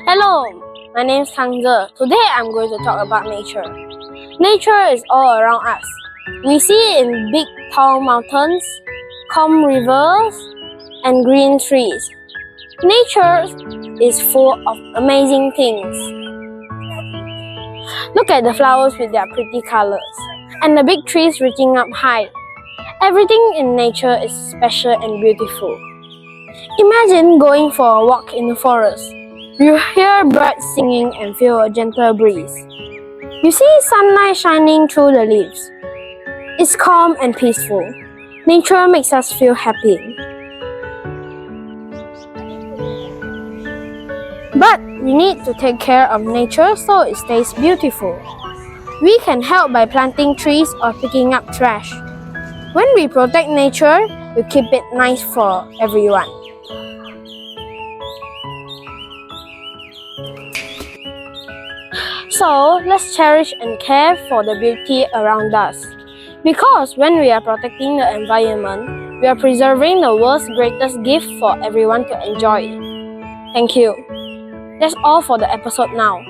Hello, my name is Kangze. Today I'm going to talk about nature. Nature is all around us. We see it in big tall mountains, calm rivers, and green trees. Nature is full of amazing things. Look at the flowers with their pretty colors, and the big trees reaching up high. Everything in nature is special and beautiful. Imagine going for a walk in the forest. You hear birds singing and feel a gentle breeze. You see sunlight shining through the leaves. It's calm and peaceful. Nature makes us feel happy. But we need to take care of nature so it stays beautiful. We can help by planting trees or picking up trash. When we protect nature, we keep it nice for everyone. So, let's cherish and care for the beauty around us. Because when we are protecting the environment, we are preserving the world's greatest gift for everyone to enjoy. Thank you. That's all for the episode now.